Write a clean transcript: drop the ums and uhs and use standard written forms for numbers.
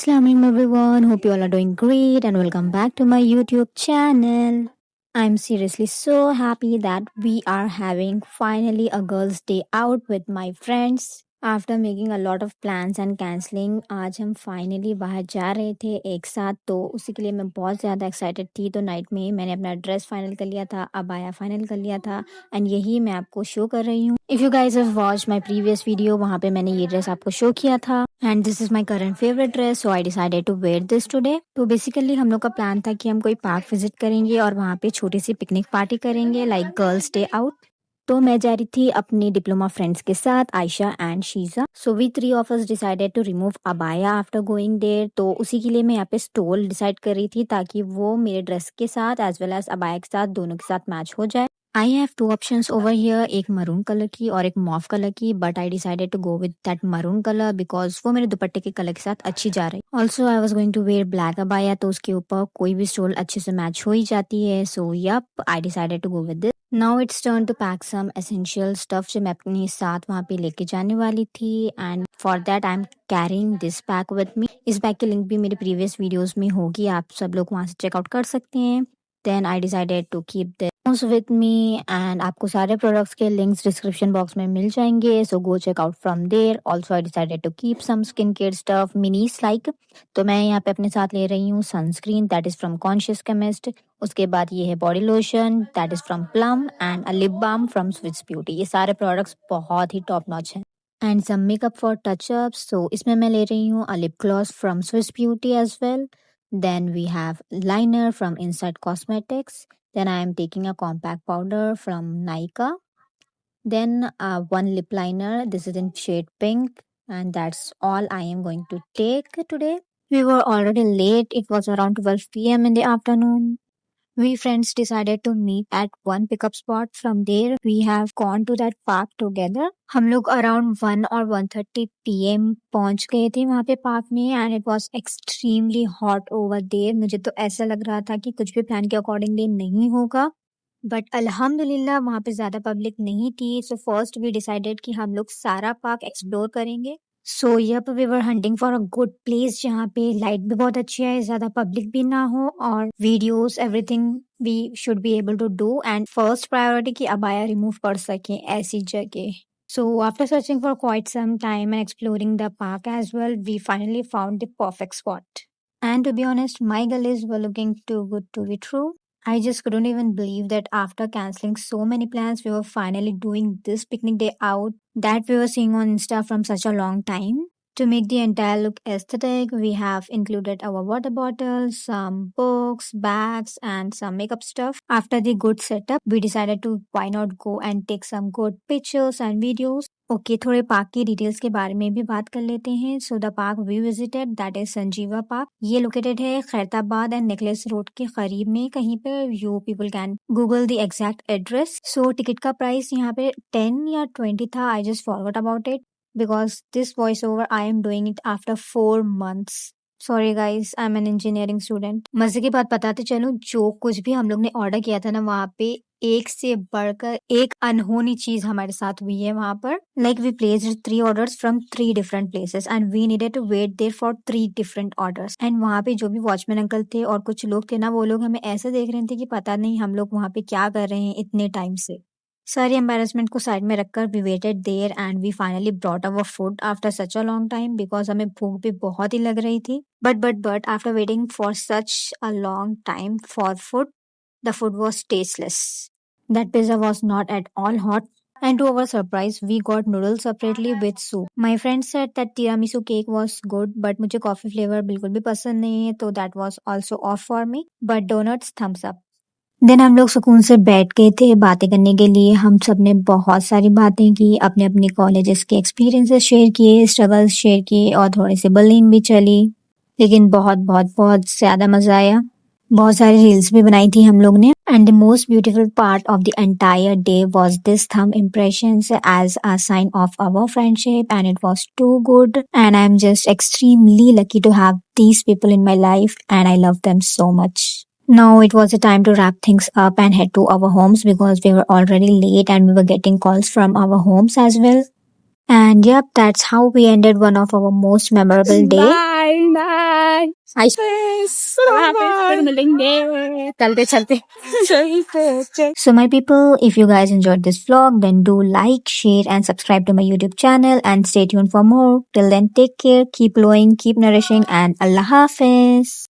Assalamualaikum everyone. Hope you all are doing great and welcome back to my YouTube channel. I'm seriously so happy that we are having finally a girls' day out with my friends. After making a lot of plans and cancelling, आज हम finally बाहर जा रहे थे एक साथ, तो उसी के लिए मैं बहुत ज़्यादा एक्साइटेड थी। तो नाइट में मैंने अपना ड्रेस फाइनल कर लिया था, अबाया फाइनल कर लिया था एंड यही मैं आपको शो कर रही हूँ। If you guys have watch my previous video, वहाँ पे मैंने ये ड्रेस आपको शो किया था and this is my current favourite dress, so I decided to wear this today. तो बेसिकली हम लोग का प्लान था कि हम कोई पार्क विजिट करेंगे और वहाँ पे छोटी सी पिकनिक पार्टी करेंगे, लाइक गर्ल्स डे आउट। तो मैं जा रही थी अपनी डिप्लोमा फ्रेंड्स के साथ, Ayesha and Sheeja. So we three of us decided to remove अबाया आफ्टर गोइंग देयर। तो उसी के लिए मैं यहाँ पे स्टोल डिसाइड कर रही थी ताकि वो मेरे ड्रेस के साथ एज वेल एज अबाया के साथ दोनों के साथ मैच हो जाए। I have two options over here, एक मरून कलर की और एक मॉफ कलर की, but I decided to go with that maroon colour because वो मेरे दुपट्टे के कलर के साथ अच्छी जा रही। Also I was going to wear black अबाया, तो उसके ऊपर कोई भी स्टोल अच्छे से मैच हो ही जाती है। So yup, I decided to go with this. Now it's turn to pack some essential stuff जो मैं अपने साथ वहाँ पे लेके जाने वाली थी and for that I am carrying this pack with me. इस बैग की लिंक भी मेरी प्रीवियस वीडियोस में होगी, आप सब लोग वहाँ से चेकआउट कर सकते हैं। Then I decided to keep this with me and आपको सारे प्रोडक्ट्स के लिंक्स डिस्क्रिप्शन बॉक्स में मिल जाएंगे, so go check out from there. Also I decided to keep some skin care stuff minis like. तो मैं यहाँ पे अपने साथ ले रही हूँ sunscreen that is from Conscious Chemist, उसके बाद ये है body lotion that is from Plum and a lip balm from Swiss Beauty. ये सारे प्रोडक्ट्स बहुत ही टॉप नॉच हैं। And some makeup for touchup, so इसमें मैं ले रही हूँ a lip gloss from Swiss Beauty as well. Then we have liner from Inside Cosmetics. Then I am taking a compact powder from Nykaa. Then one lip liner. This is in shade pink. And that's all I am going to take today. We were already late. It was around 12 p.m. in the afternoon. We friends decided to meet at one pickup spot. From there, we have gone to that park together. हम लोग around 1 और 1:30 PM पहुंच गए थे वहाँ पे park में and it was extremely hot over there. मुझे तो ऐसा लग रहा था कि कुछ भी प्लान के अकॉर्डिंगली नहीं होगा, बट अल्हम्दुलिल्लाह वहाँ पे ज़्यादा पब्लिक नहीं थी। सो फर्स्ट वी डिसाइडेड कि हम लोग सारा पार्क एक्सप्लोर करेंगे। So yep, we were hunting for a good place जहाँ पे लाइट भी बहुत अच्छी है, ज़्यादा पब्लिक भी ना हो और videos everything we should be able to do and first priority कि अबाया रिमूव कर सकें ऐसी जगह। So after searching for quite some time and exploring the park as well, we finally found the perfect spot. And to be honest, my gullies were looking too good to be true. I just couldn't even believe that after canceling so many plans, we were finally doing this picnic day out that we were seeing on Insta from such a long time. To make the entire look aesthetic, we have included our water bottles, some books, bags, and some makeup stuff. After the good setup, we decided to why not go and take some good pictures and videos. Okay, थोड़े park की details के बारे में भी बात कर लेते हैं। So the park we visited that is Sanjeeva park. ये लोकेटेड है खैरताबाद एंड नेकलेस रोड के करीब में कहीं पे। You people can Google the exact address. So ticket का प्राइस यहाँ पे 10 या 20 था, I just forgot about it because this voice over I am doing it after 4 months। Sorry guys, I am an engineering student. मजे की बात बताते चलूं, जो कुछ भी हम लोग ने ऑर्डर किया था ना, वहाँ पे एक से बढ़कर एक अनहोनी चीज हमारे साथ हुई है वहां पर। Like we placed 3 orders from 3 different places and we needed to wait there for 3 different orders। And वहाँ पे जो भी वॉचमैन अंकल थे और कुछ लोग थे ना, वो लोग हमें ऐसे देख रहे थे कि पता नहीं हम लोग वहाँ पे क्या कर रहे हैं इतने टाइम से। सारी एम्बेरसमेंट को साइड में रखकर we waited there and we finally brought our food after such a long time because हमें भूख भी बहुत ही लग रही थी। But after waiting for such a long time for food, the food was tasteless. That pizza was not at all hot. And to our surprise, we got noodles separately with soup. My friend said that tiramisu cake was good, but मुझे coffee flavor बिल्कुल भी पसंद नहीं है, तो that was also off for me. But donuts thumbs up. Then हम लोग सुकून से बैठ गए थे बातें करने के लिए। हम सब ने बहुत सारी बातें की, अपने अपने कॉलेजेस के एक्सपीरियंसेस शेयर किए, स्ट्रगल्स शेयर किए और थोड़ी सी बुलिंग भी चली, लेकिन बहुत बहुत बहुत ज़्यादा मज़ा आया। बहुत सारी रील्स भी बनाई थी हम लोग ने। And the most beautiful part of the entire day was this thumb impressions as a sign of our friendship and it was too good and I am just extremely lucky to have these people in my life and I love them so much. Now it was the time to wrap things up and head to our homes because we were already late and we were getting calls from our homes as well. And yep, that's how we ended one of our most memorable day. Bye. फिर मिलेंगे चलते चलते So my people, if you guys enjoyed this vlog, then do like, share and subscribe to my YouTube channel and stay tuned for more. Till then, take care, keep glowing, keep nourishing and Allah Hafiz.